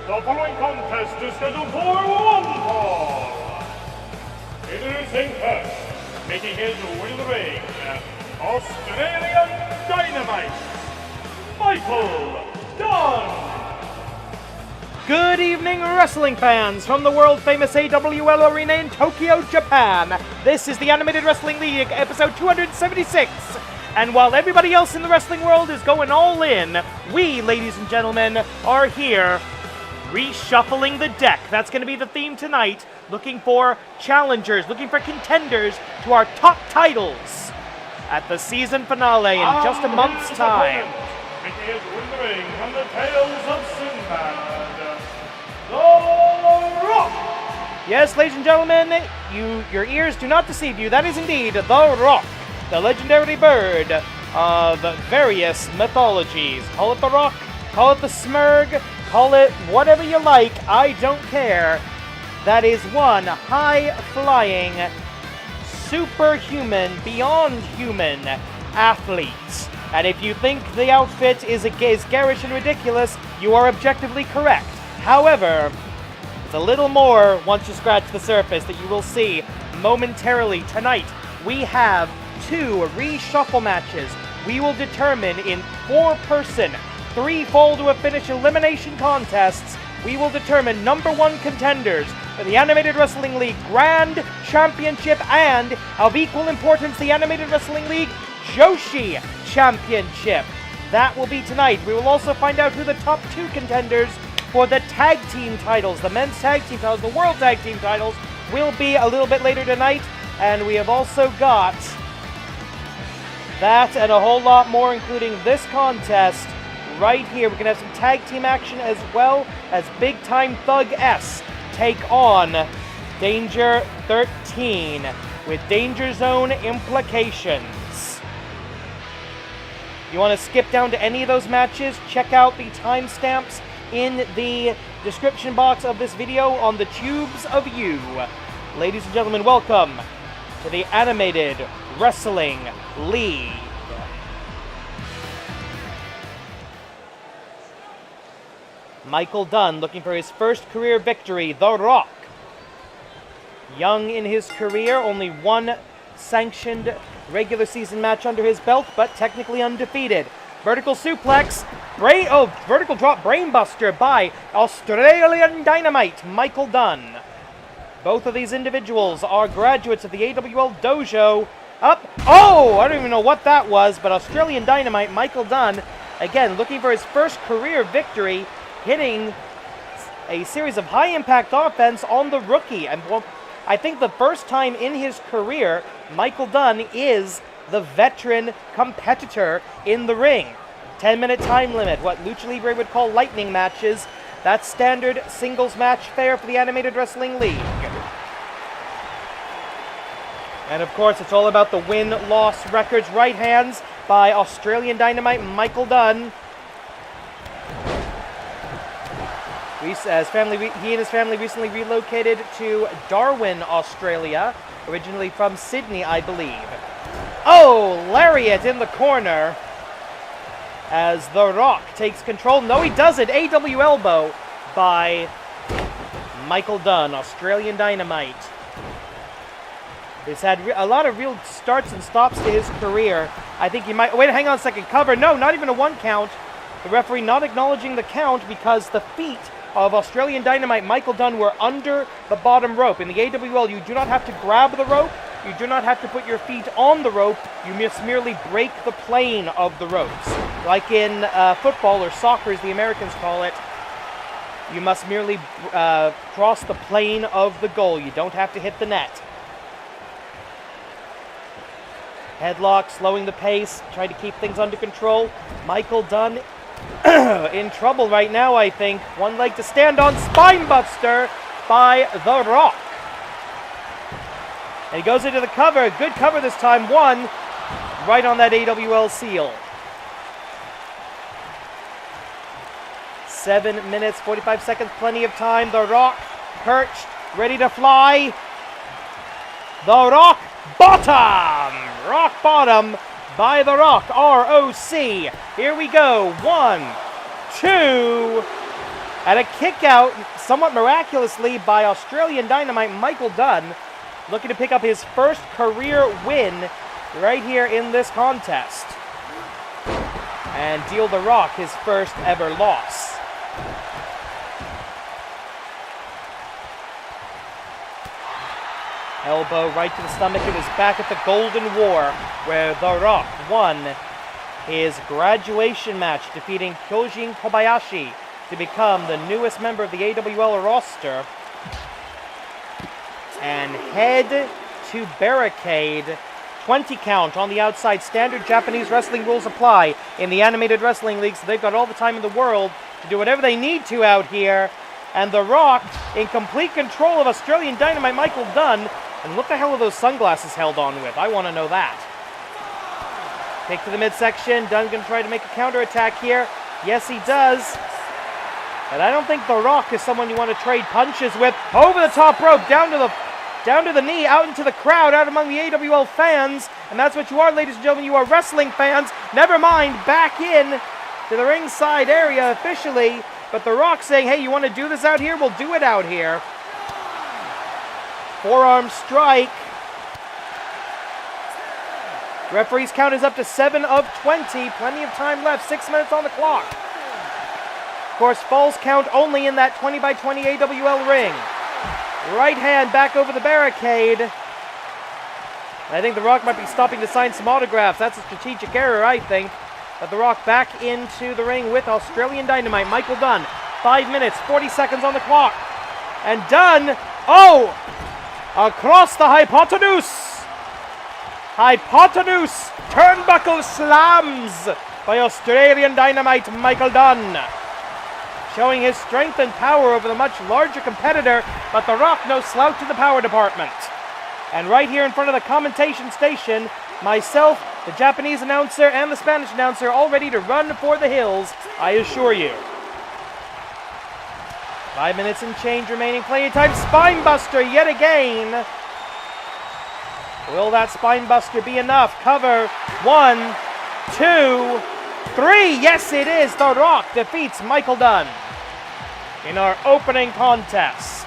The following contest is scheduled for one fall. Introducing first, making his way to the ring, Australian Dynamite, Michael Dunne. Good evening, wrestling fans from the world-famous AWL arena in Tokyo, Japan. This is the Animated Wrestling League, episode 276. And while everybody else in the wrestling world is going all in, we, ladies and gentlemen, are here reshuffling the deck. That's going to be the theme tonight, looking for challengers, looking for contenders to our top titles at the season finale in just a month's time. Making his way to the ring from the Tales of Sinbad, The Rock! Yes, ladies and gentlemen, your ears do not deceive you. That is indeed The Rock, the legendary bird of various mythologies. Call it The Rock, call it the Smurg, call it whatever you like, I don't care. That is one high-flying, superhuman, beyond human athlete. And if you think the outfit is garish and ridiculous, you are objectively correct. However, it's a little more once you scratch the surface that you will see momentarily. Tonight, we have two reshuffle matches. We will determine in four-person, three-fall-to-a-finish elimination contests, we will determine number one contenders for the Animated Wrestling League Grand Championship and, of equal importance, the Animated Wrestling League Joshi Championship. That will be tonight. We will also find out who the top two contenders for the tag team titles, the men's tag team titles, the world tag team titles, will be a little bit later tonight. And we have also got that and a whole lot more, including this contest right here. We're going to have some tag team action as well as Big Time Thug S take on Danger 13 with Danger Zone implications. You want to skip down to any of those matches? Check out the timestamps in the description box of this video on the tubes of you. Ladies and gentlemen, welcome to the Animated Wrestling League. Michael Dunne looking for his first career victory, The Rock. Young in his career, only one sanctioned regular season match under his belt, but technically undefeated. Vertical suplex, vertical drop brainbuster by Australian Dynamite, Michael Dunne. Both of these individuals are graduates of the AWL dojo. Up, oh, I don't even know what that was, but Australian Dynamite, Michael Dunne, again, looking for his first career victory, hitting a series of high-impact offense on the rookie. And well, I think the first time in his career, Michael Dunne is the veteran competitor in the ring. 10-minute time limit, what Lucha Libre would call lightning matches. That's standard singles match fare for the Animated Wrestling League. And of course, it's all about the win-loss records. Right hands by Australian Dynamite, Michael Dunne. He and his family recently relocated to Darwin, Australia, originally from Sydney, I believe. Oh, lariat in the corner as The Rock takes control. No, he doesn't. AW elbow by Michael Dunne, Australian Dynamite. He's had a lot of real starts and stops to his career. I think he might... Wait, hang on a second. Cover. No, not even a one count. The referee not acknowledging the count because the feet of Australian Dynamite Michael Dunne were under the bottom rope. In the AWL, you do not have to grab the rope. You do not have to put your feet on the rope. You must merely break the plane of the ropes. Like in football or soccer, as the Americans call it, you must merely cross the plane of the goal. You don't have to hit the net. Headlock, slowing the pace, trying to keep things under control. Michael Dunne in trouble right now, I think. One leg to stand on. Spinebuster by The Rock. And he goes into the cover. Good cover this time. One. Right on that AWL seal. 7 minutes, 45 seconds. Plenty of time. The Rock perched. Ready to fly. The Rock bottom. Rock bottom by The Rock. R-O-C. Here we go. 1, 2. And a kick out, somewhat miraculously, by Australian Dynamite Michael Dunne, looking to pick up his first career win right here in this contest. And deal The Rock his first ever loss. Elbow right to the stomach. It is back at the Golden War, where The Rock won his graduation match, defeating Kyojin Kobayashi to become the newest member of the AWL roster. And head to barricade. 20 count on the outside. Standard Japanese wrestling rules apply in the animated wrestling league, so they've got all the time in the world to do whatever they need to out here. And The Rock in complete control of Australian Dynamite Michael Dunne. And what the hell are those sunglasses held on with? I want to know that. Kick to the midsection. Dunne going to try to make a counterattack here. Yes, he does. But I don't think The Rock is someone you want to trade punches with. Over the top rope, down to the knee, out into the crowd, out among the AWL fans. And that's what you are, ladies and gentlemen. You are wrestling fans. Never mind, back in to the ringside area officially. But The Rock saying, hey, you want to do this out here? We'll do it out here. Forearm strike. Referee's count is up to 7 of 20. Plenty of time left. 6 minutes on the clock. Of course, falls count only in that 20 by 20 AWL ring. Right hand back over the barricade. I think The Rock might be stopping to sign some autographs. That's a strategic error, I think. But The Rock back into the ring with Australian Dynamite Michael Dunne. 5 minutes, 40 seconds on the clock. And Dunne, oh! Across the hypotenuse! Hypotenuse turnbuckle slams by Australian Dynamite Michael Dunne. Showing his strength and power over the much larger competitor, but The Rock no slouch in the power department. And right here in front of the commentation station, myself, the Japanese announcer, and the Spanish announcer all ready to run for the hills, I assure you. 5 minutes and change remaining. Plenty of time. Spinebuster yet again. Will that Spinebuster be enough? Cover. 1, 2, 3. Yes, it is. The Rock defeats Michael Dunne in our opening contest.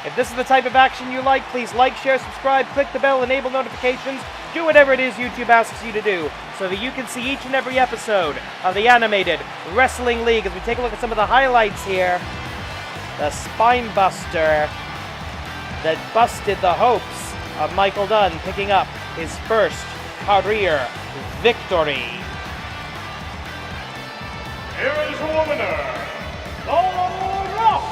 If this is the type of action you like, please like, share, subscribe, click the bell, enable notifications, do whatever it is YouTube asks you to do so that you can see each and every episode of the Animated Wrestling League. As we take a look at some of the highlights here, the Spinebuster that busted the hopes of Michael Dunne picking up his first career victory. Here is your winner, The Rock!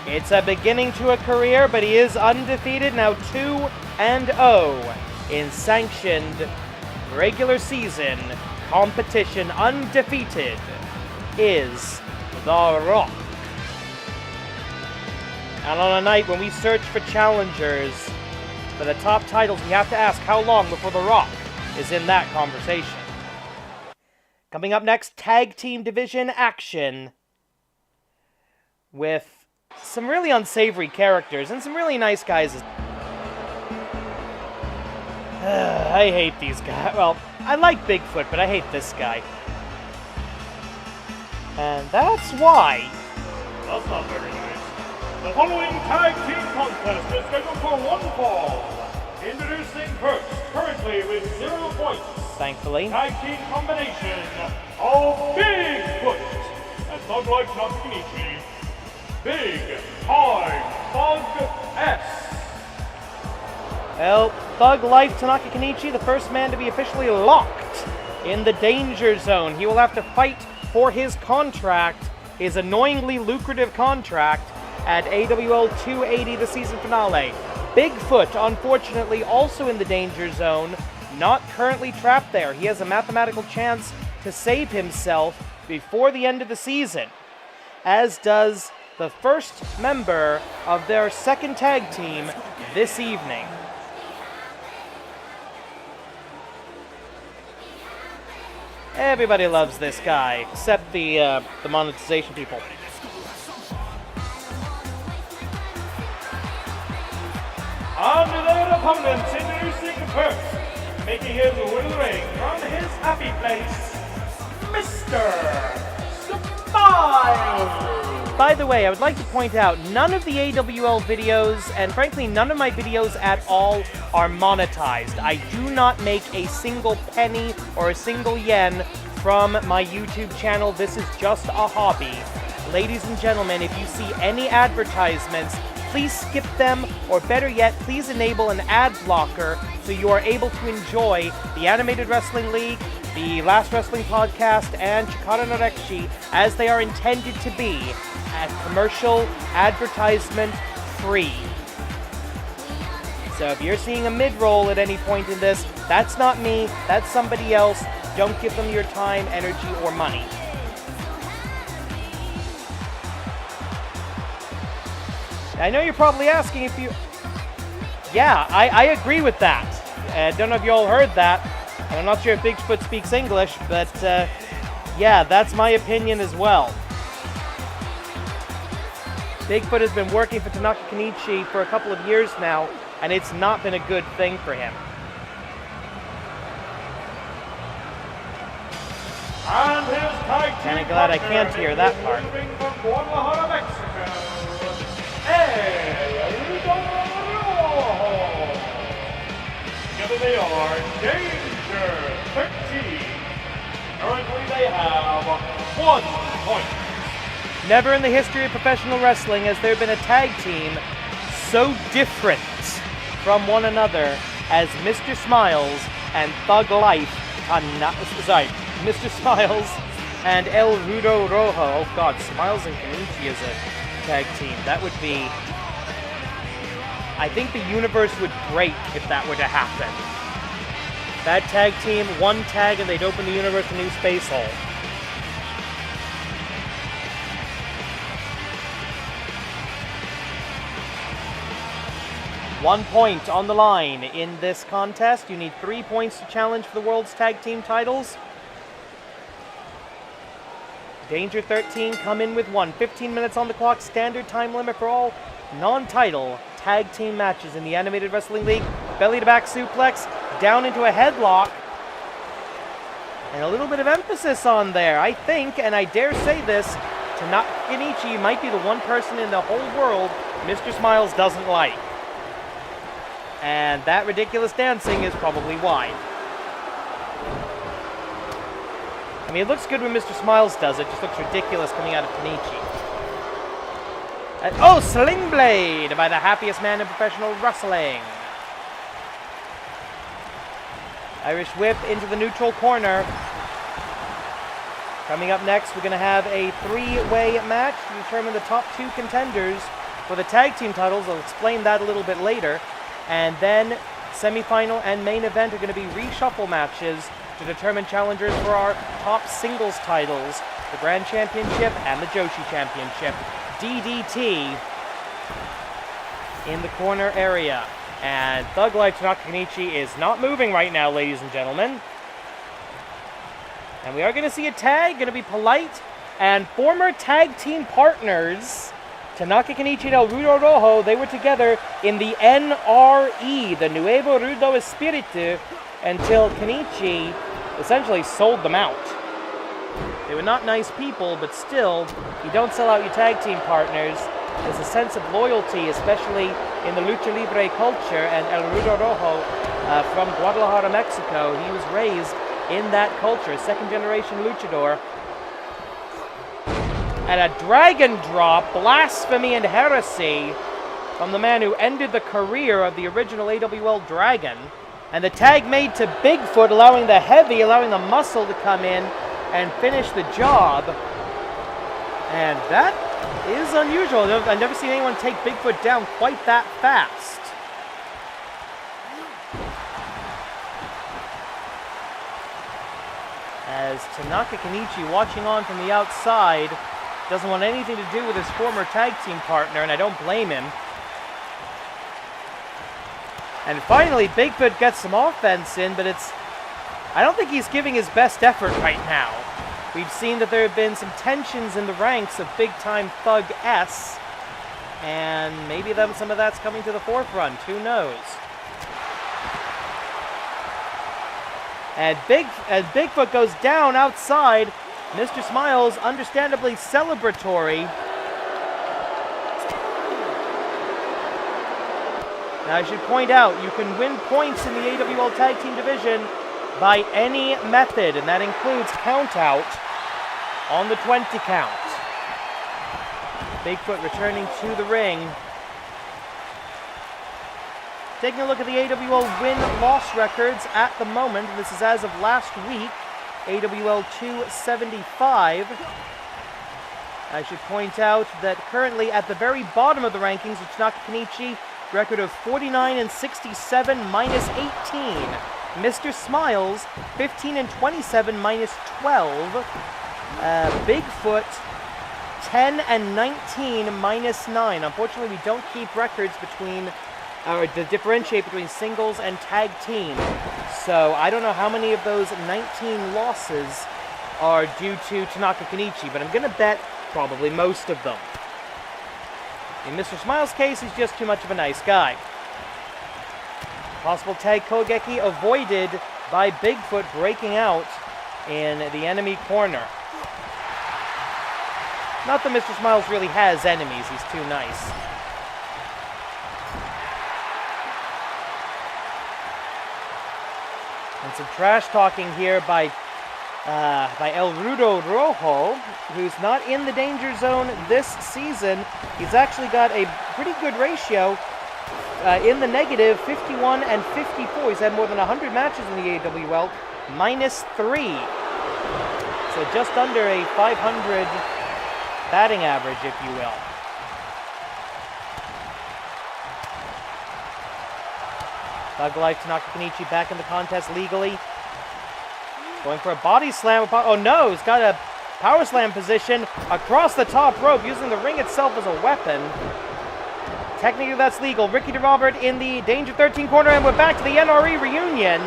It's a beginning to a career, but he is undefeated, now 2-0 in sanctioned regular season competition. Undefeated is The Rock. And on a night when we search for challengers for the top titles, we have to ask how long before The Rock is in that conversation. Coming up next, tag team division action with some really unsavory characters and some really nice guys. I hate these guys. Well, I like Bigfoot, but I hate this guy. And that's why. That's not very nice. The following tag team contest is scheduled for one fall. Introducing first, currently with 0 points. Thankfully. Tag team combination of Bigfoot and Thug Life Nakanishi. Big Time Thug S. Well, Thug Life Tanaka Kenichi, the first man to be officially locked in the danger zone. He will have to fight for his contract, his annoyingly lucrative contract, at AWL 280, the season finale. Bigfoot, unfortunately, also in the danger zone, not currently trapped there. He has a mathematical chance to save himself before the end of the season, as does the first member of their second tag team this evening. Everybody loves this guy, except the monetization people. On to their opponents, introducing first, making his way to the ring from his happy place, Mr. Smiles! By the way, I would like to point out, none of the AWL videos, and frankly none of my videos at all, are monetized. I do not make a single penny or a single yen from my YouTube channel. This is just a hobby. Ladies and gentlemen, if you see any advertisements, please skip them, or better yet, please enable an ad blocker so you are able to enjoy the Animated Wrestling League, the Last Wrestling Podcast, and Chikara no Rekishi as they are intended to be, commercial advertisement free. So if you're seeing a mid-roll at any point in this, that's not me, that's somebody else. Don't give them your time, energy, or money. I know you're probably asking if you... Yeah, I agree with that. I don't know if you all heard that. And I'm not sure if Bigfoot speaks English, but yeah, that's my opinion as well. Bigfoot has been working for Tanaka Kenichi for a couple of years now, and it's not been a good thing for him. And his tag team Kinda glad I can't hear that part. from Guadalajara, Mexico, together they are Danger 13. Currently they have 1 point. Never in the history of professional wrestling has there been a tag team so different from one another as Mr. Smiles and Thug Life. Mr. Smiles and El Rudo Rojo. Oh God, Smiles and Kenichi as a tag team. That would be... I think the universe would break if that were to happen. That tag team, one tag, and they'd open the universe a new space hole. One point on the line in this contest. You need 3 points to challenge for the World's Tag Team titles. Danger 13 come in with 1. 15 minutes on the clock, standard time limit for all non-title tag team matches in the Animated Wrestling League. Belly to back suplex, down into a headlock. And a little bit of emphasis on there, I think, and I dare say this, Tanaka Kenichi might be the one person in the whole world Mr. Smiles doesn't like. And that ridiculous dancing is probably why. I mean, it looks good when Mr. Smiles does it, just looks ridiculous coming out of Kenichi. Oh, Sling Blade by the happiest man in professional wrestling. Irish Whip into the neutral corner. Coming up next, we're going to have a 3-way match to determine the top 2 contenders for the tag team titles. I'll explain that a little bit later. And then semifinal and main event are going to be reshuffle matches to determine challengers for our top singles titles, the Grand Championship and the Joshi Championship. DDT in the corner area. And Thug Life Tanaka Kenichi is not moving right now, ladies and gentlemen. And we are going to see a tag, going to be polite. And former tag team partners, Tanaka Kenichi and El Rudo Rojo, they were together in the NRE, the Nuevo Rudo Espiritu, until Kenichi essentially sold them out. They were not nice people, but still, you don't sell out your tag team partners. There's a sense of loyalty, especially in the lucha libre culture, and El Rudo Rojo from Guadalajara, Mexico, he was raised in that culture, second-generation luchador. And a dragon drop, blasphemy and heresy from the man who ended the career of the original AWL Dragon. And the tag made to Bigfoot, allowing the heavy, allowing the muscle to come in and finish the job. And that is unusual. I've never seen anyone take Bigfoot down quite that fast. As Tanaka Kenichi watching on from the outside, Doesn't want anything to do with his former tag team partner, and I don't blame him. And finally, Bigfoot gets some offense in, but I don't think he's giving his best effort right now. We've seen that there have been some tensions in the ranks of big-time Thug S, and maybe some of that's coming to the forefront. Who knows? And Bigfoot goes down outside. Mr. Smiles, understandably celebratory. Now, I should point out, you can win points in the AWL Tag Team Division by any method, and that includes count-out on the 20 count. Bigfoot returning to the ring. Taking a look at the AWL win-loss records at the moment. This is as of last week. AWL 275. I should point out that currently at the very bottom of the rankings, it's Tanaka Kenichi, record of 49-67, minus 18. Mr. Smiles, 15-27, minus 12. Bigfoot, 10-19, minus 9. Unfortunately, we don't keep records to differentiate between singles and tag team. So I don't know how many of those 19 losses are due to Tanaka Kenichi, but I'm going to bet probably most of them. In Mr. Smiles' case, he's just too much of a nice guy. Possible tag Kogeki avoided by Bigfoot breaking out in the enemy corner. Not that Mr. Smiles really has enemies, he's too nice. And some trash talking here by El Rudo Rojo, who's not in the danger zone this season. He's actually got a pretty good ratio in the negative, 51 and 54. He's had more than 100 matches in the AWL, minus 3. So just under a 500 batting average, if you will. Thug Life Tanaka Kenichi back in the contest legally. Going for a body slam. Oh no, he's got a power slam position across the top rope, using the ring itself as a weapon. Technically that's legal. Ricky DeRobert in the Danger 13 corner, and we're back to the NRE reunion.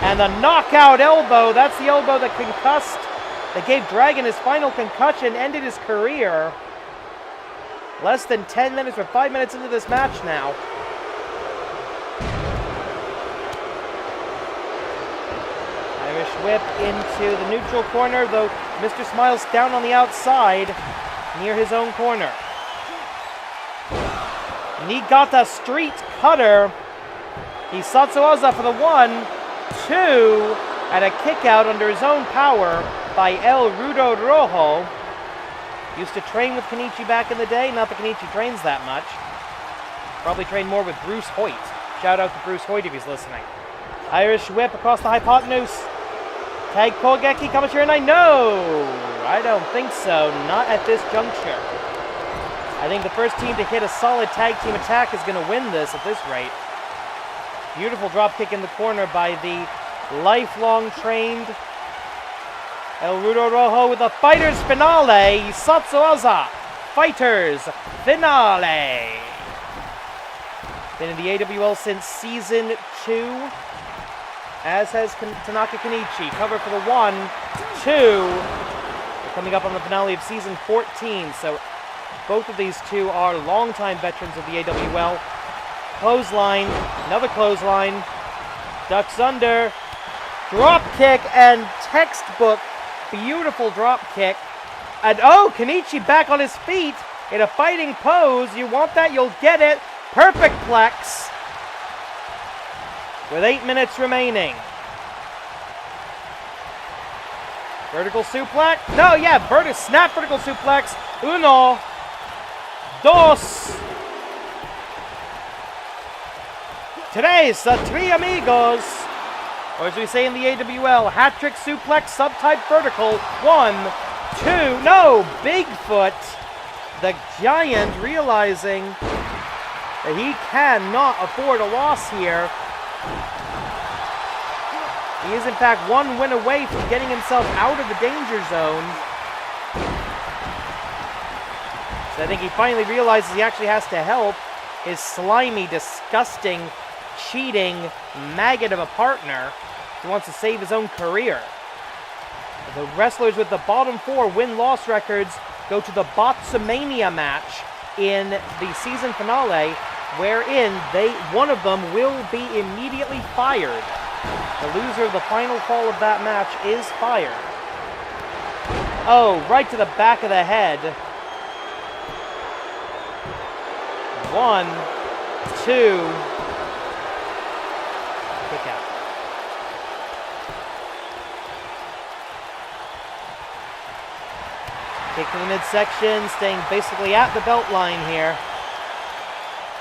And the knockout elbow, that's the elbow that concussed, that gave Dragon his final concussion, ended his career. Less than 10 minutes, or 5 minutes into this match now. Irish whip into the neutral corner, though Mr. Smiles down on the outside near his own corner. Niigata Street Cutter. Hisatsu Oza for the 1-2, and a kick out under his own power by El Rudo Rojo. Used to train with Kenichi back in the day. Not that Kenichi trains that much. Probably trained more with Bruce Hoyt. Shout out to Bruce Hoyt if he's listening. Irish whip across the hypotenuse. Tag Kogeki Kamashira 9. No! I don't think so. Not at this juncture. I think the first team to hit a solid tag team attack is going to win this at this rate. Beautiful drop kick in the corner by the lifelong trained El Rudo Rojo with a Fighters Finale. Hisatsu Oza, Fighters Finale. Been in the AWL since Season 2, as has Tanaka Kenichi. Cover for the 1-2. They're coming up on the finale of Season 14, so both of these two are longtime veterans of the AWL. Clothesline, another clothesline. Ducks under. Drop kick and textbook. Beautiful drop kick. And oh, Kenichi back on his feet in a fighting pose. You want that, you'll get it. Perfect plex. With 8 minutes remaining. Vertical suplex. No, yeah, snap vertical suplex. Uno. Dos. Today's the Three Amigos. Or as we say in the AWL, hat-trick suplex, subtype vertical. 1, 2, no! Bigfoot, the giant, realizing that he cannot afford a loss here. He is, in fact, one win away from getting himself out of the danger zone. So I think he finally realizes he actually has to help his slimy, disgusting, cheating maggot of a partner who wants to save his own career. The wrestlers with the bottom 4 win-loss records go to the Botsumania match in the season finale, wherein one of them will be immediately fired. The loser of the final fall of that match is fired. Oh, right to the back of the head. 1, 2. Kick out. Kicking the midsection, staying basically at the belt line here.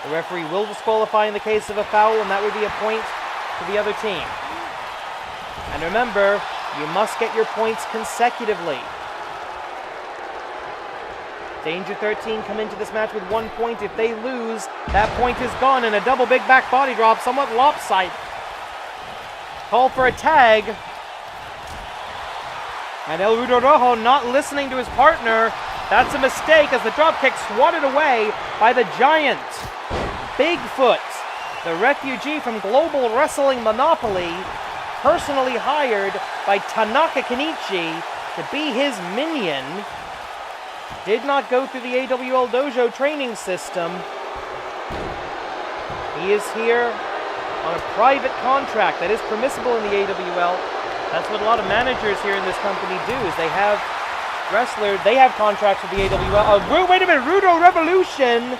The referee will disqualify in the case of a foul, and that would be a point to the other team. And remember, you must get your points consecutively. Danger 13 come into this match with 1 point. If they lose, that point is gone, and a double big back body drop, somewhat lopsided. Call for a tag. And El Rudo Rojo not listening to his partner. That's a mistake as the dropkick swatted away by the giant Bigfoot, the refugee from Global Wrestling Monopoly, personally hired by Tanaka Kenichi to be his minion. Did not go through the AWL Dojo training system. He is here on a private contract that is permissible in the AWL. That's what a lot of managers here in this company do, is they have wrestlers, they have contracts with the AWL. Wait a minute, Rudo Revolution!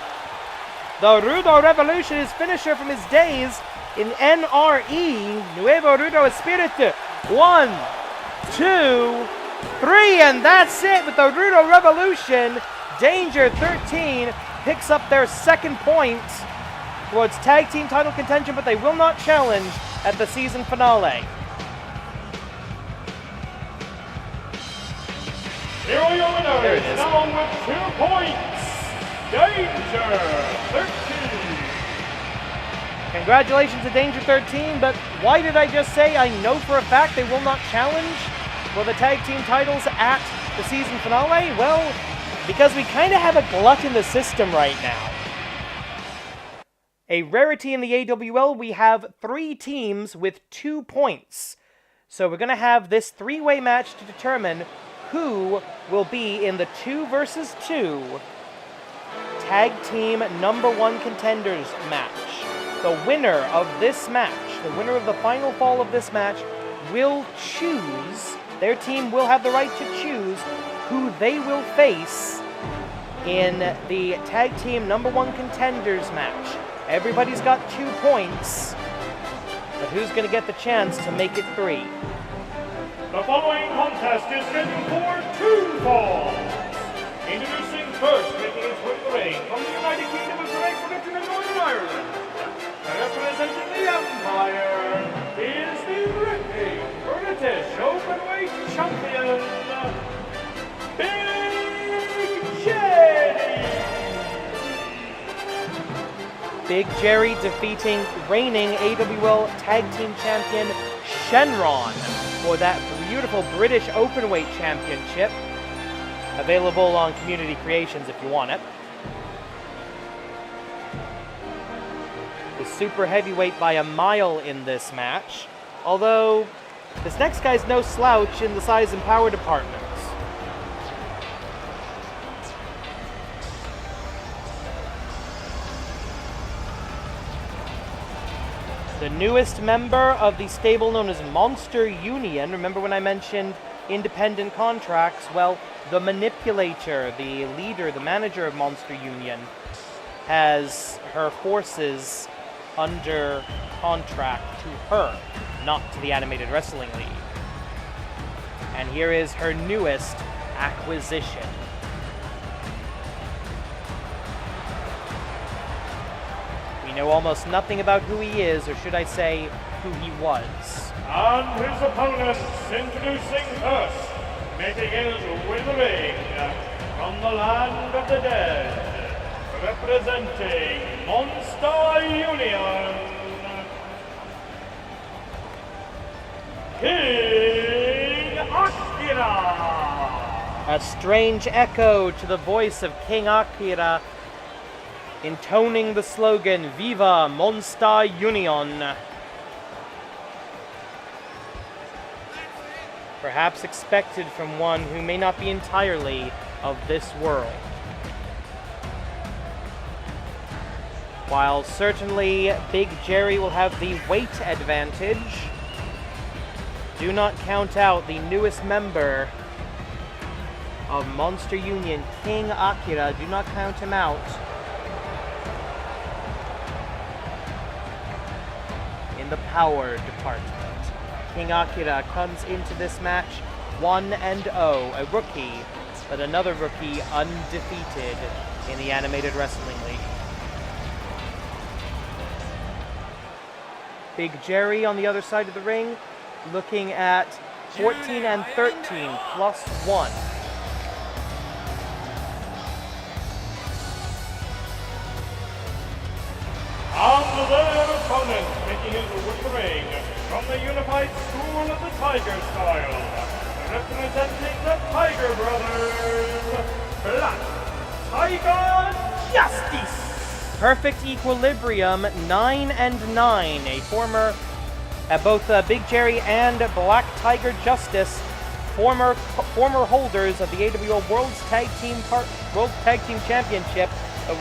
The Rudo Revolution is finisher from his days in NRE, Nuevo Rudo Espiritu. 1, 2, 3, and that's it with the Rudo Revolution. Danger 13 picks up their second point towards tag team title contention, but they will not challenge at the season finale. Here are your winners, now with 2 points, Danger 13. Congratulations to Danger 13, but why did I just say I know for a fact they will not challenge for the tag team titles at the season finale? Well, because we kind of have a glut in the system right now. A rarity in the AWL, we have 3 teams with 2 points. So we're going to have this 3-way match to determine who will be in the 2 versus 2 tag team #1 contenders match. The winner of this match, the winner of the final fall of this match, will choose, their team will have the right to choose who they will face in the tag team #1 contenders match. Everybody's got 2 points, but who's going to get the chance to make it 3? The following contest is scheduled for 2 falls. Introducing first, making his way to the ring from the United Kingdom of Great Britain and Northern Ireland. Representing the Empire is the reigning British Openweight Champion, Big Jerry. Big Jerry defeating reigning AWL Tag Team Champion Shenron for that beautiful British Openweight Championship. Available on Community Creations if you want it. The super heavyweight by a mile in this match. Although, this next guy's no slouch in the size and power departments. The newest member of the stable known as Monster Union. Remember when I mentioned independent contracts? Well, the manipulator, the leader, the manager of Monster Union, has her forces under contract to her, not to the Animated Wrestling League. And here is her newest acquisition. We know almost nothing about who he is, or should I say, who he was. And his opponents, introducing first, making his way to the ring from the land of the dead, representing Monster Union, Akira! A strange echo to the voice of King Akira, intoning the slogan, Viva Monster Union. Perhaps expected from one who may not be entirely of this world. While certainly Big Jerry will have the weight advantage, do not count out the newest member of Monster Union, King Akira. Do not count him out. In the power department, King Akira comes into this match 1-0, a rookie, but another rookie undefeated in the Animated Wrestling League. Big Jerry on the other side of the ring, looking at 14-13 +1. And their opponent, making his way to the ring from the Unified School of the Tiger Style, representing the Tiger Brothers, Black Tiger Justice. Perfect equilibrium, 9-9. A former, both Big Jerry and Black Tiger Justice, former holders of the AWL World Tag Team Championship,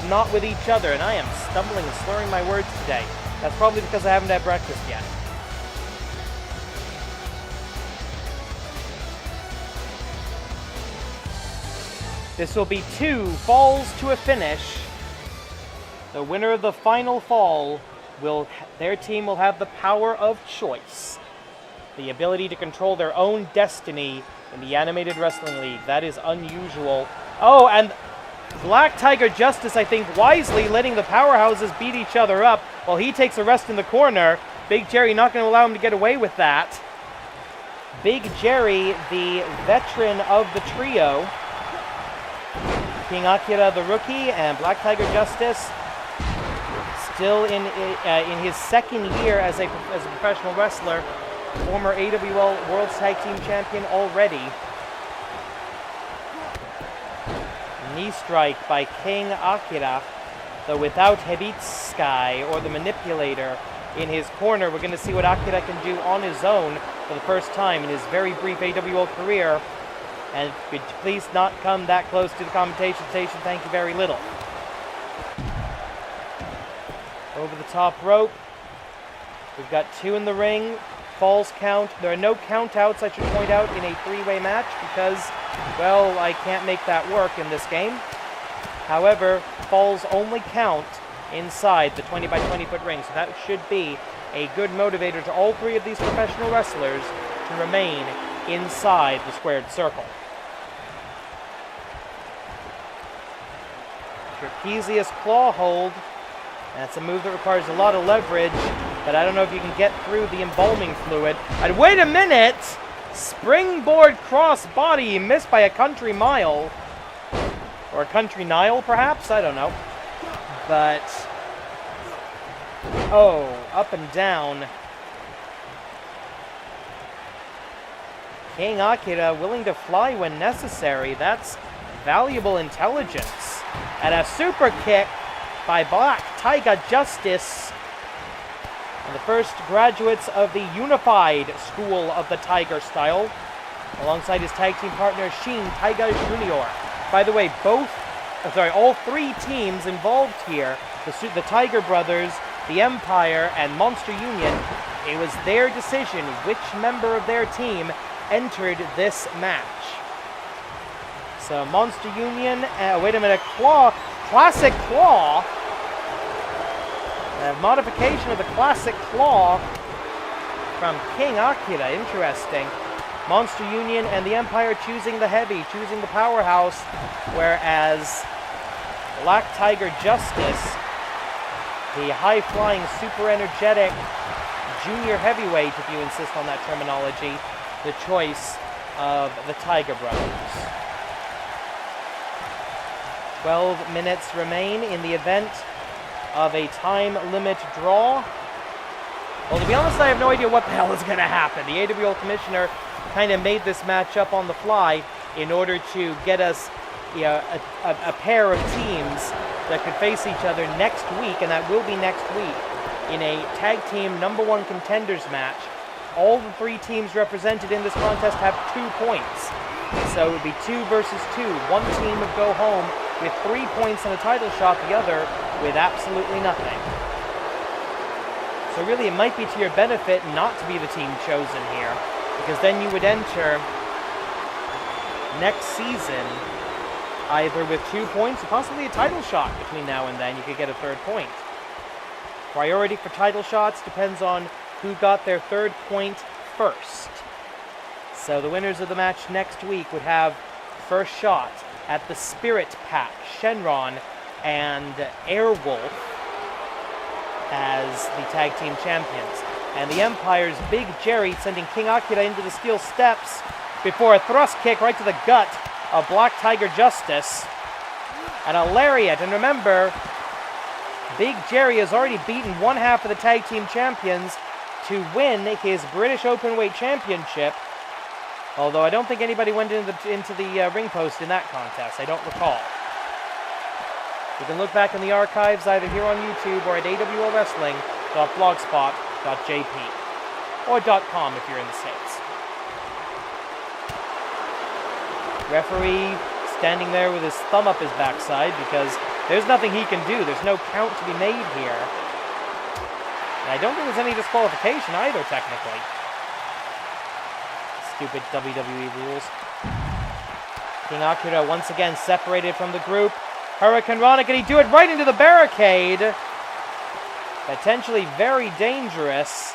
not with each other. And I am stumbling and slurring my words today. That's probably because I haven't had breakfast yet. This will be 2 falls to a finish. The winner of the final fall their team will have the power of choice. The ability to control their own destiny in the Animated Wrestling League. That is unusual. Oh, and Black Tiger Justice, I think, wisely letting the powerhouses beat each other up while he takes a rest in the corner. Big Jerry not going to allow him to get away with that. Big Jerry, the veteran of the trio. King Akira, the rookie, and Black Tiger Justice, still in his second year as a professional wrestler, former AWL World Tag Team Champion already. Knee strike by King Akira, though without Hebitsky or the Manipulator in his corner. We're going to see what Akira can do on his own for the first time in his very brief AWL career. And could you please not come that close to the commentation station? Thank you very little. Over the top rope. We've got 2 in the ring. Falls count. There are no countouts, I should point out, in a 3-way match because, well, I can't make that work in this game. However, falls only count inside the 20 by 20 foot ring. So that should be a good motivator to all 3 of these professional wrestlers to remain inside the squared circle. Trapezius claw hold. That's a move that requires a lot of leverage, but I don't know if you can get through the embalming fluid. And wait a minute! Springboard cross body missed by a country mile. Or a country Nile, perhaps? I don't know. But, oh, up and down. King Akira willing to fly when necessary. That's valuable intelligence. And a super kick by Black Tiger Justice. And the first graduates of the Unified School of the Tiger Style, alongside his tag team partner Shin Tiger Jr. By the way, all 3 teams involved here, the Tiger Brothers, the Empire, and Monster Union, it was their decision which member of their team entered this match. So Monster Union, wait a minute, classic claw. A modification of the classic claw from King Akira, interesting. Monster Union and the Empire choosing the heavy, choosing the powerhouse, whereas Black Tiger Justice, the high-flying, super-energetic junior heavyweight, if you insist on that terminology, the choice of the Tiger Brothers. 12 minutes remain in the event of a time limit draw. Well, to be honest, I have no idea what the hell is going to happen. The AWL commissioner kind of made this match up on the fly in order to get us a pair of teams that could face each other next week, and that will be next week, in a tag team #1 contenders match. All the 3 teams represented in this contest have 2 points. So it would be 2 versus 2. One team would go home with 3 points and a title shot, the other with absolutely nothing. So really it might be to your benefit not to be the team chosen here, because then you would enter next season either with 2 points or possibly a title shot between now and then. You could get a 3rd point. Priority for title shots depends on who got their 3rd point first. So the winners of the match next week would have first shot at the Spirit Pack, Shenron and Airwolf as the tag team champions. And the Empire's Big Jerry sending King Akira into the steel steps before a thrust kick right to the gut of Black Tiger Justice. And a lariat. And remember, Big Jerry has already beaten one half of the tag team champions to win his British Openweight Championship. Although I don't think anybody went into the ring post in that contest. I don't recall. You can look back in the archives either here on YouTube or at awlwrestling.blogspot.jp or .com if you're in the States. Referee standing there with his thumb up his backside because there's nothing he can do. There's no count to be made here. And I don't think there's any disqualification either, technically. Stupid WWE rules. King Akira once again separated from the group. Hurricane Rana, can he do it right into the barricade? Potentially very dangerous.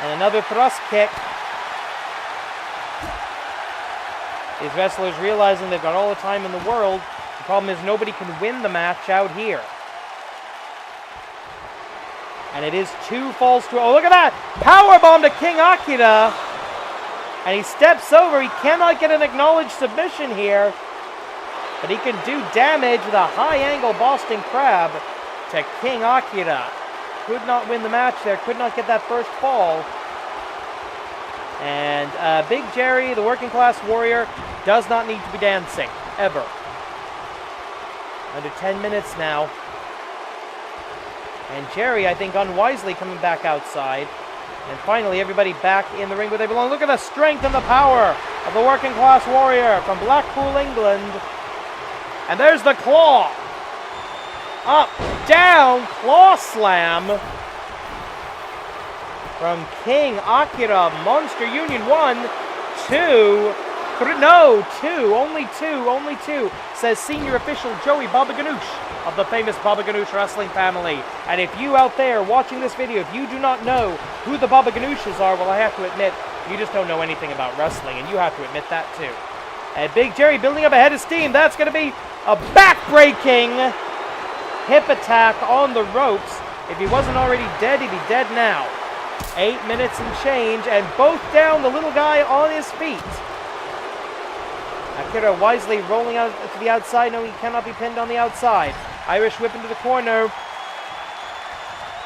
And another thrust kick. These wrestlers realizing they've got all the time in the world. The problem is nobody can win the match out here. And it is 2 falls to... Oh, look at that! Powerbomb to King Akira! And he steps over. He cannot get an acknowledged submission here. But he can do damage with a high-angle Boston Crab to King Akira. Could not win the match there. Could not get that first fall. And Big Jerry, the working class warrior, does not need to be dancing. Ever. Under 10 minutes now. And Jerry, I think, unwisely coming back outside. And finally, everybody back in the ring where they belong. Look at the strength and the power of the working class warrior from Blackpool, England. And there's the claw. Up, down, claw slam from King Akira. Monster Union 1, 2, 3, no, 2, only 2, says senior official Joey Baba Ganoush of the famous Baba Ganoush wrestling family. And if you out there watching this video, if you do not know who the Baba Ganoushes are, well, I have to admit, you just don't know anything about wrestling, and you have to admit that too. And Big Jerry building up a head of steam. That's going to be a back-breaking hip attack on the ropes. If he wasn't already dead, he'd be dead now. 8 minutes and change, and both down, the little guy on his feet. Akira wisely rolling out to the outside. No, he cannot be pinned on the outside. Irish whip into the corner.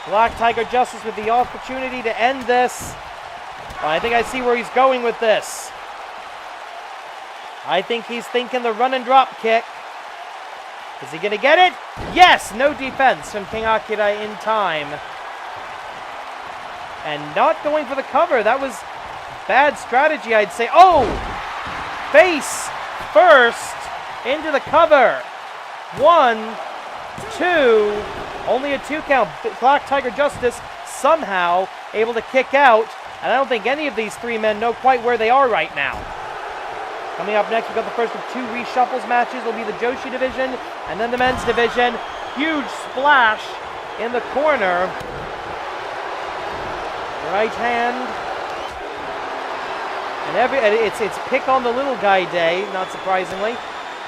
Black Tiger Justice with the opportunity to end this. Well, I think I see where he's going with this. I think he's thinking the run and drop kick. Is he going to get it? Yes! No defense from King Akira in time. And not going for the cover. That was bad strategy, I'd say. Oh! Face first into the cover. 1, 2. Only a 2 count. Black Tiger Justice somehow able to kick out. And I don't think any of these 3 men know quite where they are right now. Coming up next, we've got the first of 2 reshuffles matches. It'll be the Joshi division and then the men's division. Huge splash in the corner. Right hand. And it's pick on the little guy day, not surprisingly.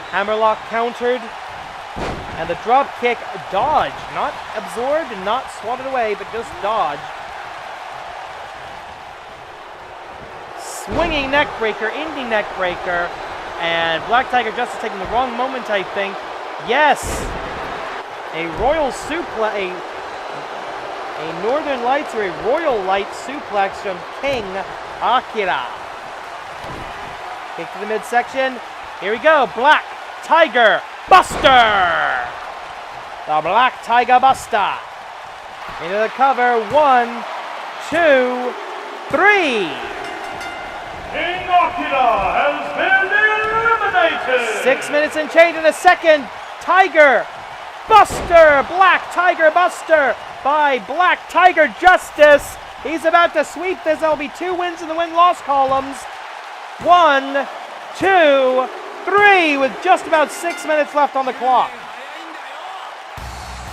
Hammerlock countered. And the drop kick dodged. Not absorbed and not swatted away, but just dodged. Swinging neck breaker, indie neck breaker, and Black Tiger Justice taking the wrong moment, I think. Yes! A royal suplex, a Northern Lights or a Royal Light suplex from King Akira. Kick to the midsection. Here we go. Black Tiger Buster. The Black Tiger Buster. Into the cover. 1, 2, 3. King Akira has been eliminated. 6 minutes and change in a second. Tiger Buster. Black Tiger Buster by Black Tiger Justice. He's about to sweep this. There'll be 2 wins in the win-loss columns. 1, 2, 3 with just about 6 minutes left on the clock.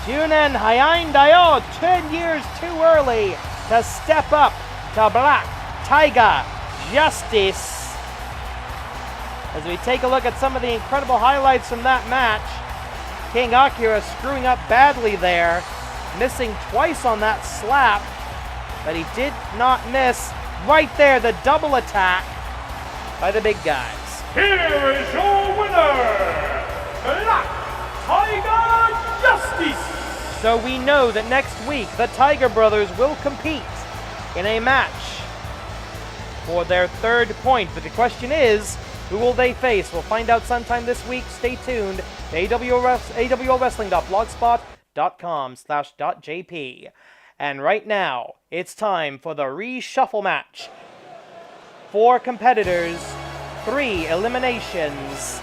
Junen Hayain Dayo, 10 years too early to step up to Black Tiger Justice. As we take a look at some of the incredible highlights from that match, King Akira screwing up badly there, missing twice on that slap, but he did not miss right there, the double attack by the big guys. Here is your winner, Black Tiger Justice. So we know that next week the Tiger Brothers will compete in a match for their 3rd point. But the question is, who will they face? We'll find out sometime this week. Stay tuned to awlwrestling.blogspot.com/.jp. And right now, it's time for the reshuffle match. 4 competitors, 3 eliminations,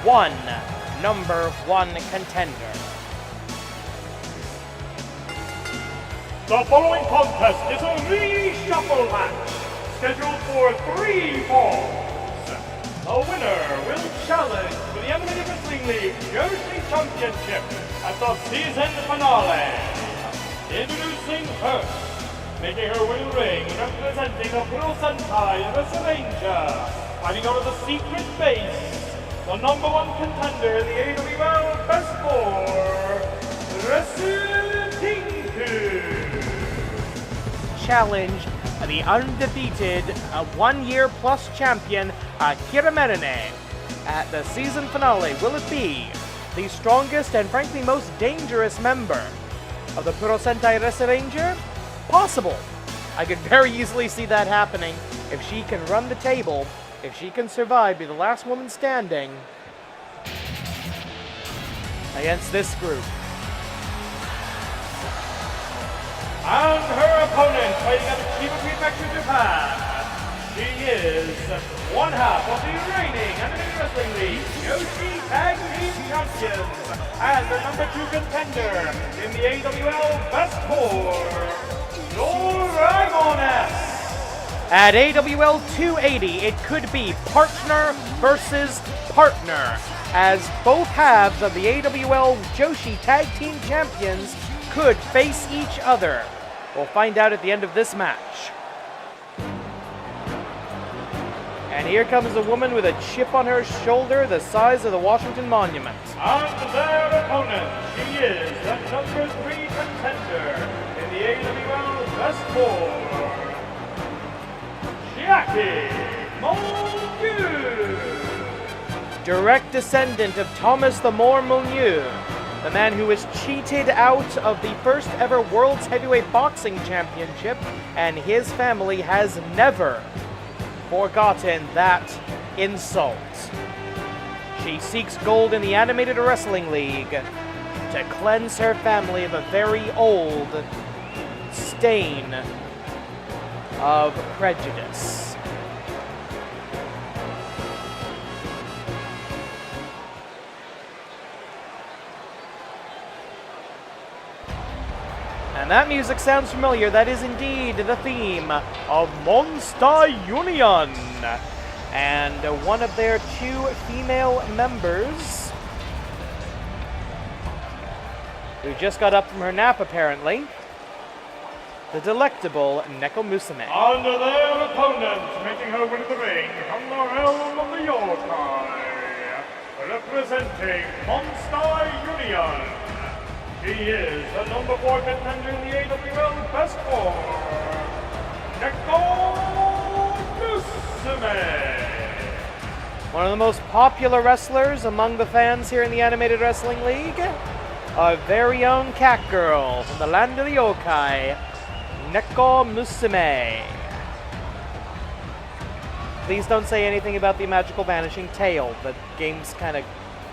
1 number 1 contender. The following contest is a reshuffle match, scheduled for 3 falls. The winner will challenge for the Animated Wrestling League Joshi Championship at the season finale. Introducing first, making her way to the ring, representing the Pro Sentai ResuRED, fighting out of the secret base, the number 1 contender in the AWL Best 4, ResuPINK. Challenge the undefeated 1-year-plus champion Akira at the season finale. Will it be the strongest and frankly most dangerous member of the Pro Sentai ResuRED? Possible. I could very easily see that happening if she can run the table, if she can survive, be the last woman standing against this group. And her opponent, fighting out of Chiba Prefecture, Japan. She is one half of the reigning Animated Wrestling League Joshi Tag Team Champions and the number 2 contender in the AWL Best 4, Dragoness. At AWL 280, it could be partner versus partner, as both halves of the AWL Joshi Tag Team Champions could face each other. We'll find out at the end of this match. And here comes a woman with a chip on her shoulder the size of the Washington Monument. And their opponent, she is the number 3 contender in the AWL Best 4, Jackie Molyneux. Direct descendant of Thomas the More Molyneux, the man who was cheated out of the first ever World's Heavyweight Boxing Championship, and his family has never forgotten that insult. She seeks gold in the Animated Wrestling League to cleanse her family of a very old stain of prejudice. And that music sounds familiar. That is indeed the theme of Monster Union. And one of their 2 female members, who just got up from her nap apparently, the delectable Nekomusume. Under their opponent, making her way to the ring from the realm of the Yokai, representing Monster Union. He is the number 4 contender in the AWL Best 4, Nekomusume. One of the most popular wrestlers among the fans here in the Animated Wrestling League. Our very own cat girl from the land of the yokai, Nekomusume. Please don't say anything about the magical vanishing tail. The game's kind of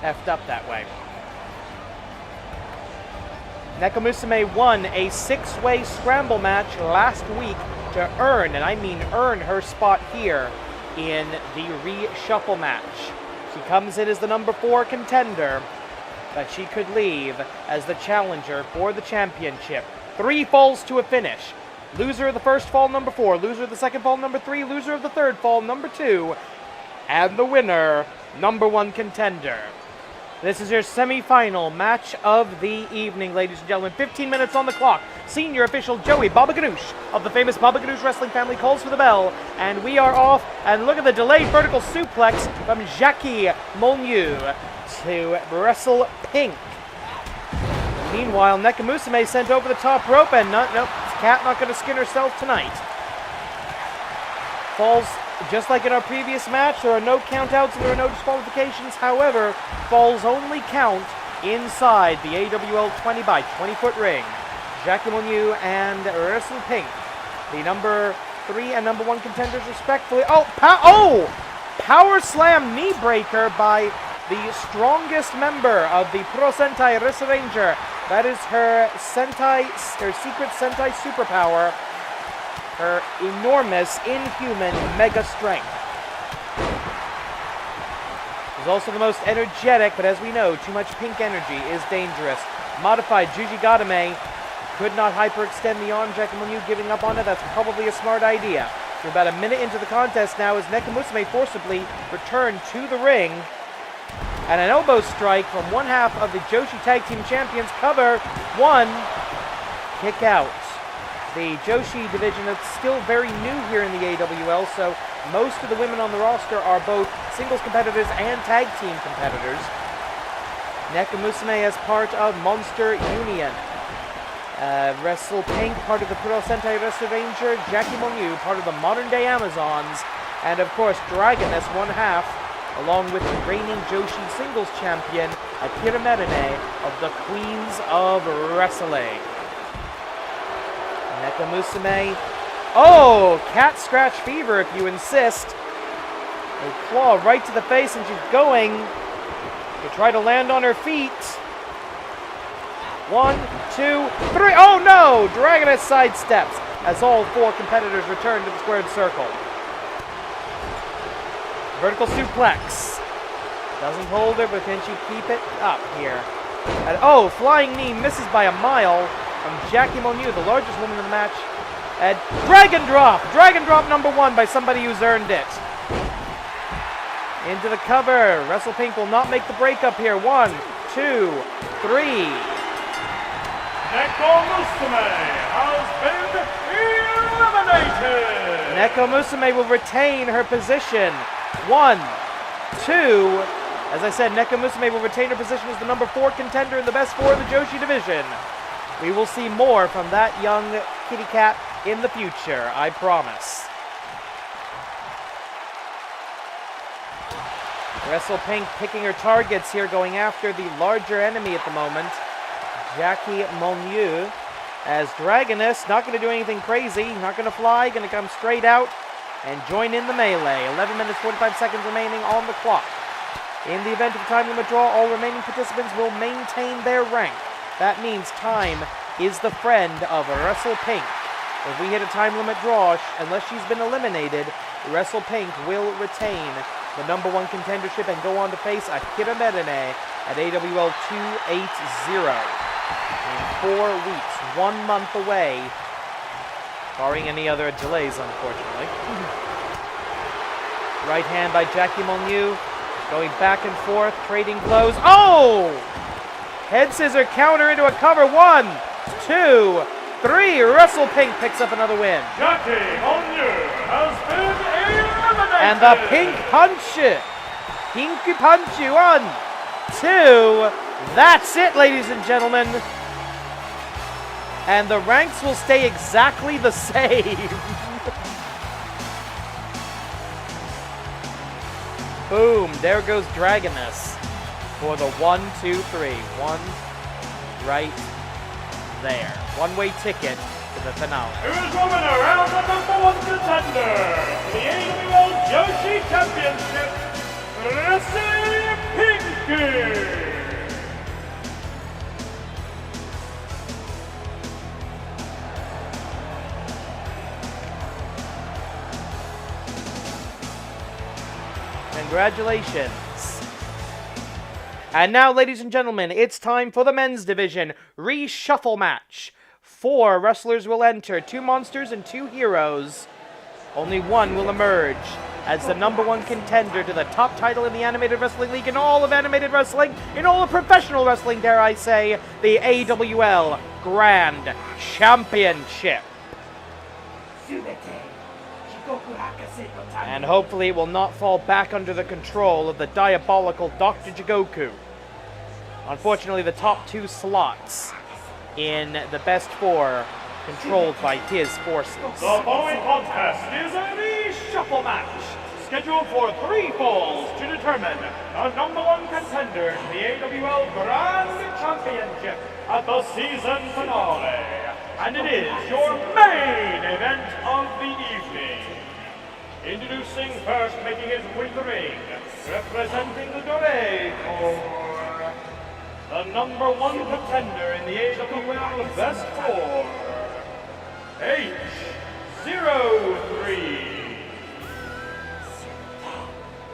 effed up that way. Nekomusume won a 6-way scramble match last week to earn, and I mean earn, her spot here in the reshuffle match. She comes in as the number 4 contender, but she could leave as the challenger for the championship. 3 falls to a finish. Loser of the first fall, number 4. Loser of the second fall, number 3. Loser of the third fall, number 2. And the winner, number 1 contender. This is your semi-final match of the evening, ladies and gentlemen. 15 minutes on the clock. Senior official Joey Baba Ganoush of the famous Baba Ganoush wrestling family calls for the bell. And we are off. And look at the delayed vertical suplex from Jackie Molyneux to ResuPINK. Meanwhile, Nekomusume sent over the top rope, and nope, Cat not going to skin herself tonight. Falls, just like in our previous match, there are no countouts and there are no disqualifications. However, falls only count inside the AWL 20 by 20 foot ring. Jackie Molyneux and ResuPINK, the number 3 and number 1 contenders respectively. Power slam knee breaker by the strongest member of the Pro Sentai ResuRAnger. That is her secret Sentai superpower, her enormous, inhuman mega strength. She's also the most energetic, but as we know, too much pink energy is dangerous. Modified Juji Gadame could not hyperextend the arm. Jackie Molyneux giving up on it. That's probably a smart idea. We're about a minute into the contest now as Nekomusume forcibly returned to the ring. And an elbow strike from one half of the Joshi Tag Team Champions. Cover 1. Kick out. The Joshi division is still very new here in the AWL, so most of the women on the roster are both singles competitors and tag team competitors. Nekomusume as part of Monster Union. ResuPINK, part of the Pro Sentai ResuRAnger. Jackie Molyneux, part of the Modern Day Amazons. And of course, Dragoness, one half, along with the reigning Joshi singles champion, Akira of the Queens of Wrestling. Nekomusume. Oh, cat scratch fever if you insist. A claw right to the face, and she's going to try to land on her feet. 1, 2, 3. Oh no! Dragoness sidesteps as all 4 competitors return to the squared circle. Vertical suplex. Doesn't hold her, but can she keep it up here? And, oh, flying knee misses by a mile from Jackie Molyneux, the largest woman in the match. And Dragon Drop! Dragon Drop number 1 by somebody who's earned it. Into the cover. ResuPINK will not make the breakup here. 1, 2, 3. Nekomusume has been eliminated! Nekomusume will retain her position. 1, 2. As I said, Nekomusume will retain her position as the number 4 contender in the best 4 of the Joshi division. We will see more from that young kitty cat in the future, I promise. ResuPINK picking her targets here, going after the larger enemy at the moment, Jackie Molyneux, as Dragoness, not going to do anything crazy, not going to fly, going to come straight out and join in the melee. 11 minutes, 45 seconds remaining on the clock. In the event of a time limit draw, all remaining participants will maintain their rank. That means time is the friend of ResuPINK. If we hit a time limit draw, unless she's been eliminated, ResuPINK will retain the number 1 contendership and go on to face Akira at AWL 280. In 4 weeks, 1 month away, barring any other delays, unfortunately. Right hand by Jackie Molyneux, going back and forth, trading blows. Oh! Head scissor counter into a cover. 1, 2, 3. ResuPINK picks up another win. Jackie Molyneux has been eliminated! And the pink punch. Pinky punch. 1, 2. That's it, ladies and gentlemen. And the ranks will stay exactly the same. Boom, there goes Dragoness for the 1, 2, 3. 1 right there. One-way ticket to the finale. Here is your winner and the #1 contender for the AWL Joshi Championship, ResuPINK. Congratulations. And now, ladies and gentlemen, it's time for the men's division reshuffle match. 4 wrestlers will enter, 2 monsters and 2 heroes. Only one will emerge as the #1 contender to the top title in the Animated Wrestling League, in all of animated wrestling, in all of professional wrestling, dare I say, the AWL Grand Championship. And hopefully it will not fall back under the control of the diabolical Dr. Jigoku. Unfortunately, the top 2 slots in the best 4 controlled by his forces. The following contest is a reshuffle match, scheduled for 3 falls to determine the #1 contender to the AWL Grand Championship at the season finale. And it is your main event of the evening. Introducing first, making his way to the ring, representing the Dunne Corps, the #1 contender in the AWL Best 4, H03.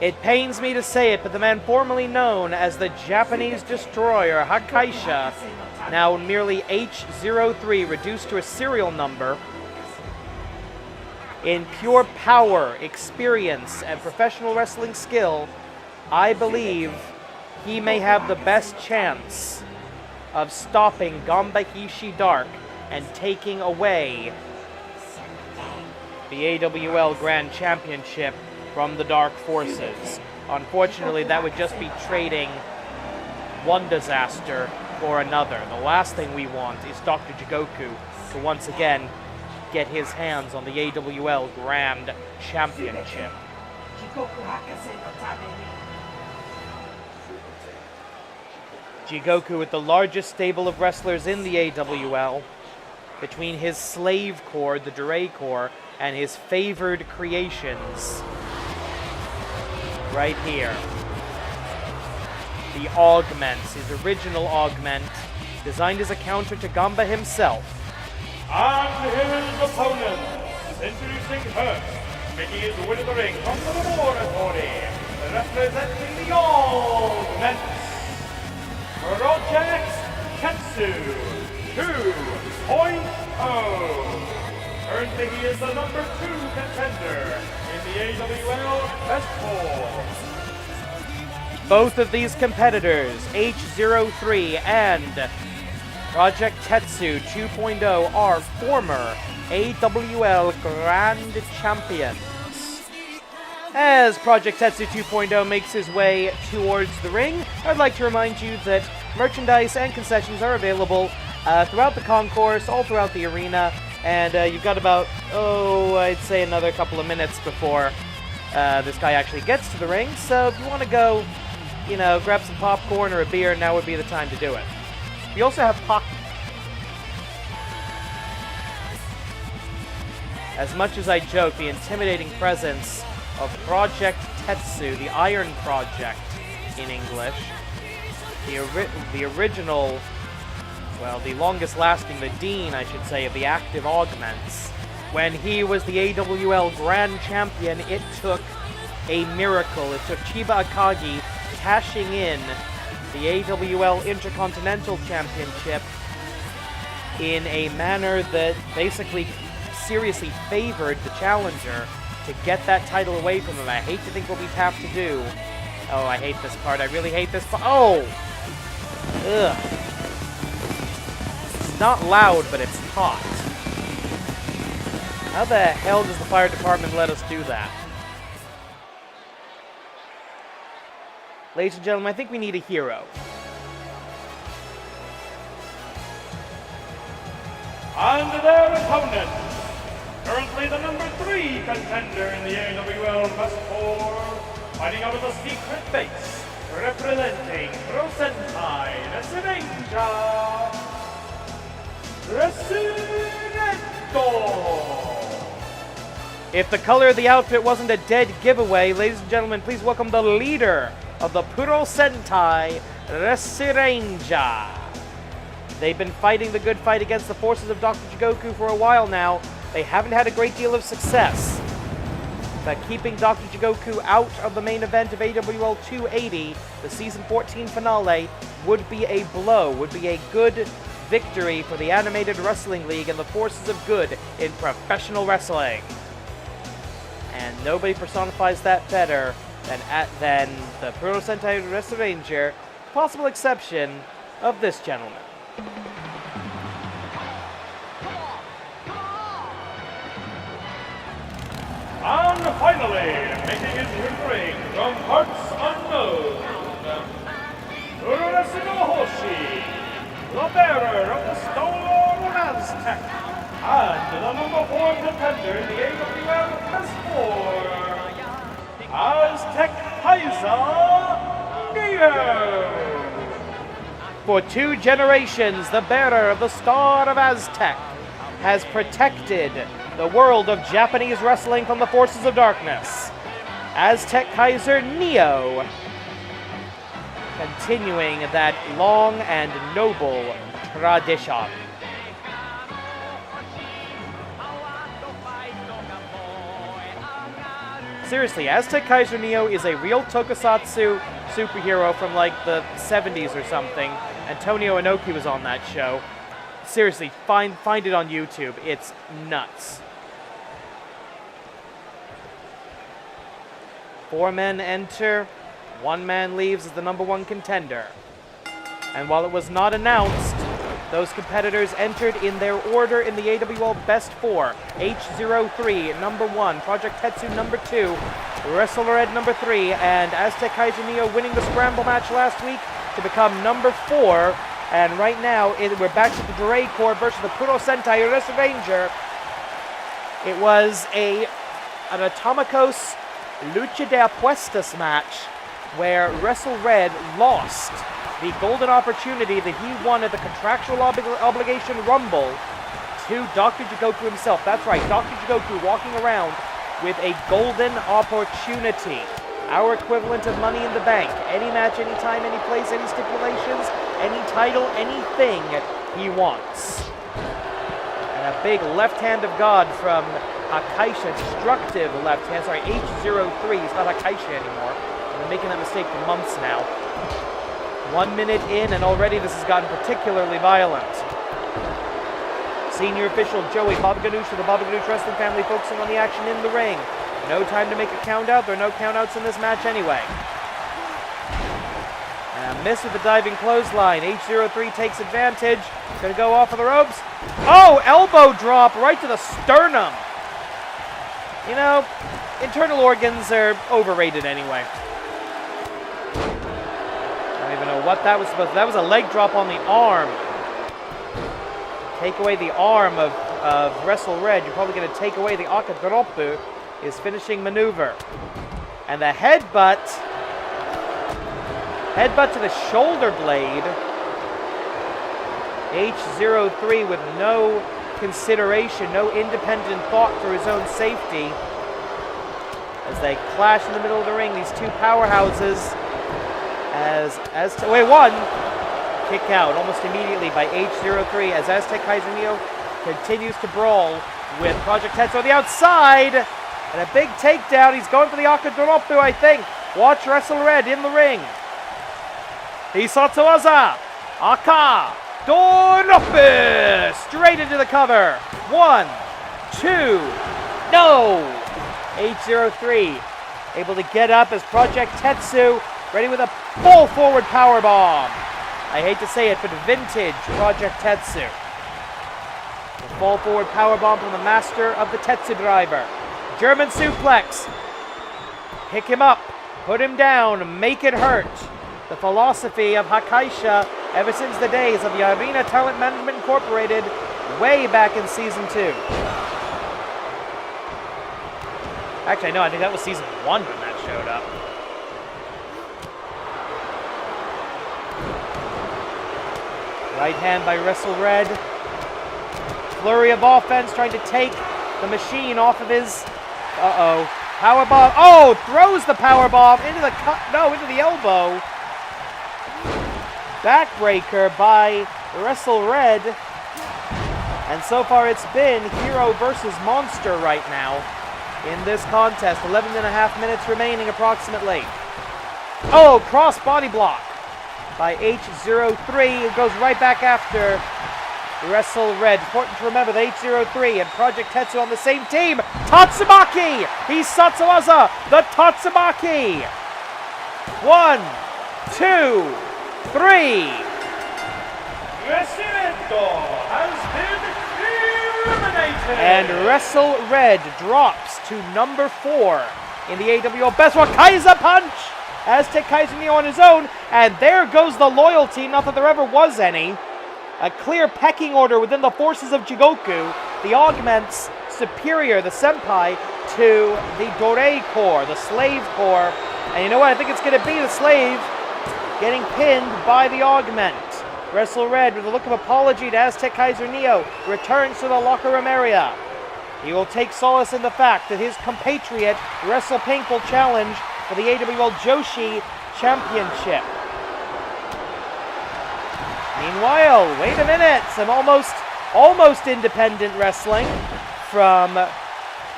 It pains me to say it, but the man formerly known as the Japanese Destroyer, Akira, now merely H03, reduced to a serial number. In pure power, experience, and professional wrestling skill, I believe he may have the best chance of stopping Gambahishi Dark and taking away the AWL Grand Championship from the Dark Forces. Unfortunately, that would just be trading one disaster for another. The last thing we want is Dr. Jigoku to once again get his hands on the AWL Grand Championship. Jigoku with the largest stable of wrestlers in the AWL, between his slave corps, the Dure Corps, and his favored creations, right here. The Augments, his original Augment, designed as a counter to Gamba himself. And his opponent, introducing first, making his way to the ring from the laboratory, representing the Augments, Project Tetsu 2.0. Currently he is the #2 contender in the AWL Best 4. Both of these competitors, H03 and Project Tetsu 2.0, are former AWL Grand Champions. As Project Tetsu 2.0 makes his way towards the ring, I'd like to remind you that merchandise and concessions are available throughout the concourse, all throughout the arena, and you've got about, I'd say another couple of minutes before this guy actually gets to the ring, so if you want to go, grab some popcorn or a beer, now would be the time to do it. We also have As much as I joke, the intimidating presence of Project Tetsu, the Iron Project in English, the original, the longest lasting, the Dean, I should say, of the active Augments. When he was the AWL Grand Champion, it took a miracle. It took Chiba Akagi cashing in the AWL Intercontinental Championship in a manner that basically seriously favored the challenger to get that title away from him. I hate to think what we'd have to do. Oh, I hate this part. I really hate this part. Oh! Ugh. It's not loud, but it's hot. How the hell does the fire department let us do that? Ladies and gentlemen, I think we need a hero. And their opponent, currently the #3 contender in the AWL Best 4, fighting out of a secret base, representing Rosentai, Azteckaizer, ResuRED. If the color of the outfit wasn't a dead giveaway, ladies and gentlemen, please welcome the leader of the Puro Sentai, ResuRED. They've been fighting the good fight against the forces of Dr. Jigoku for a while now. They haven't had a great deal of success. But keeping Dr. Jigoku out of the main event of AWL 280, the Season 14 finale, would be a blow, would be a good victory for the Animated Wrestling League and the forces of good in professional wrestling. And nobody personifies that better than the Puro Sentai ResuRED, possible exception of this gentleman. And finally, making his ring from parts unknown, Hoshi, the bearer of the Star of Aztec, and the number 4 contender in the AWL Best 4, Azteckaizer Neo. For 2 generations, the bearer of the Star of Aztec has protected the world of Japanese wrestling from the forces of darkness. Azteckaizer Neo, continuing that long and noble tradition. Seriously, Azteckaizer Neo is a real tokusatsu superhero from like the 70s or something. Antonio Inoki was on that show. Seriously, find it on YouTube. It's nuts. 4 men enter, 1 man leaves as the number 1 contender. And while it was not announced, those competitors entered in their order in the AWL Best 4. H03, number 1, Project Tetsu, number 2, ResuRED, number 3, and Azteckaizer Neo winning the scramble match last week to become number 4. And right now, we're back to the Drey Corps versus the Puro Sentai ResuRED. It was an Atomicos Lucha de Apuestas match where ResuRED lost the golden opportunity that he won at the contractual obligation Rumble to Dr. Jigoku himself. That's right, Dr. Jigoku walking around with a golden opportunity. Our equivalent of Money in the Bank. Any match, any time, any place, any stipulations, any title, anything he wants. And a big left hand of God from Akaisha, destructive left hand. Sorry, H03. It's not Akaisha anymore. I've been making that mistake for months now. 1 minute in, and already this has gotten particularly violent. Senior official Joey Baba Ganoush of the Baba Ganoush Wrestling family focusing on the action in the ring. No time to make a count out. There are no count outs in this match anyway. And a miss with the diving clothesline. H03 takes advantage. Gonna go off of the ropes. Oh, elbow drop right to the sternum. You know, internal organs are overrated anyway. I don't even know what that was supposed to be. That was a leg drop on the arm. Take away the arm of ResuRED. You're probably going to take away the Akadropu, his finishing maneuver. And the headbutt to the shoulder blade. H03 with no consideration, no independent thought for his own safety. As they clash in the middle of the ring, these 2 powerhouses. Wait, 1 kick out almost immediately by H03 as Azteckaizer Neo continues to brawl with Project Tetsu on the outside. And a big takedown. He's going for the Akadropu, I think. Watch ResuRED in the ring. Hisatsuwaza. Akadropu. Straight into the cover. 1, 2. No. H03 able to get up as Project Tetsu ready with a full forward power bomb. I hate to say it, but vintage Project Tetsu. The full forward power bomb from the master of the Tetsu driver. German suplex. Pick him up, put him down, make it hurt. The philosophy of Akaisha ever since the days of the Arena Talent Management Incorporated way back in Season 2. Actually, no, I think that was Season 1 when that showed up. Right hand by ResuRED. Flurry of offense trying to take the machine off of his Uh-oh. Powerbomb. Oh, throws the powerbomb into into the elbow. Backbreaker by ResuRED. And so far it's been hero versus monster right now in this contest. 11.5 minutes remaining approximately. Oh, cross body block by H03. It goes right back after ResuRED. Important to remember that H03 and Project Tetsu on the same team. Tatsumaki! He's Satsuwaza, the Tatsumaki! 1, 2, 3. Resumed has been eliminated. And ResuRED drops to number 4 in the AWL Best One. Kaiser Punch! Azteckaizer on his own. And there goes the loyalty, not that there ever was any. A clear pecking order within the forces of Jigoku. The augments superior, the senpai, to the Dorei Corps, the slave corps. And you know what? I think it's going to be the slave getting pinned by the augment. ResuRED, with a look of apology to Azteckaizer Neo, returns to the locker room area. He will take solace in the fact that his compatriot, ResuPINK, will challenge for the AWL Joshi Championship. Meanwhile, wait a minute, some almost independent wrestling from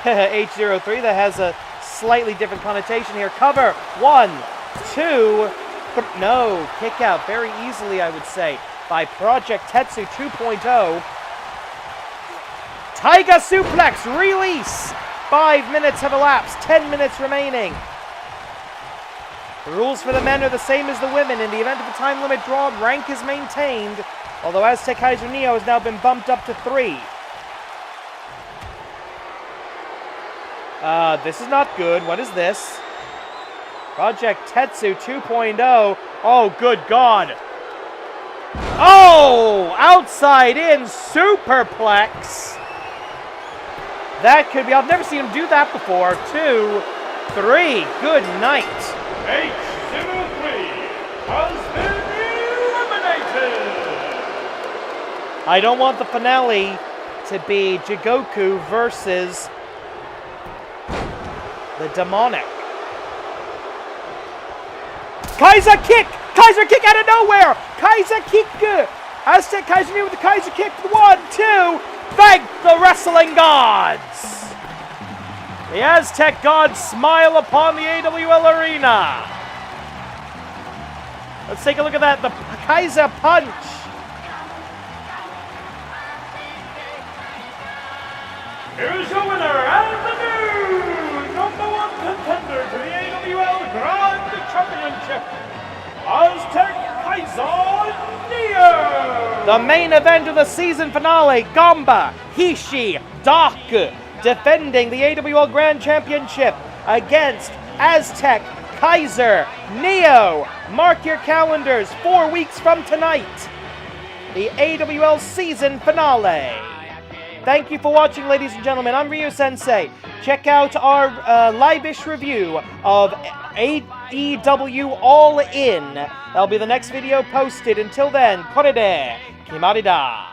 H03 that has a slightly different connotation here. Cover, 1, 2, no, kick out very easily, I would say, by Project Tetsu 2.0. Tiger suplex, release. 5 minutes have elapsed, 10 minutes remaining. The rules for the men are the same as the women. In the event of a time limit draw, rank is maintained, although Azteckaizer Neo has now been bumped up to 3. This is not good. What is this? Project Tetsu 2.0. Oh, good God. Oh! Outside in superplex. That could be... I've never seen him do that before. 2, 3. Good night. H03 has been eliminated. I don't want the finale to be Jigoku versus the demonic. Kaiser kick! Kaiser kick out of nowhere! Kaiser kick! Azteckaizer with the Kaiser kick. 1, 2. Thank the wrestling gods! The Aztec gods smile upon the AWL arena. Let's take a look at that. The Kaiser punch. Here's your winner and the new #1 contender to the AWL Grand Championship, Azteckaizer Neo. The main event of the season finale, Gamba Hishi Daku, defending the AWL Grand Championship against Azteckaizer Neo. Mark your calendars, 4 weeks from tonight, the AWL season finale. Thank you for watching, ladies and gentlemen. I'm Ryu Sensei. Check out our live-ish review of AEW All In. That'll be the next video posted. Until then, korede kimarida.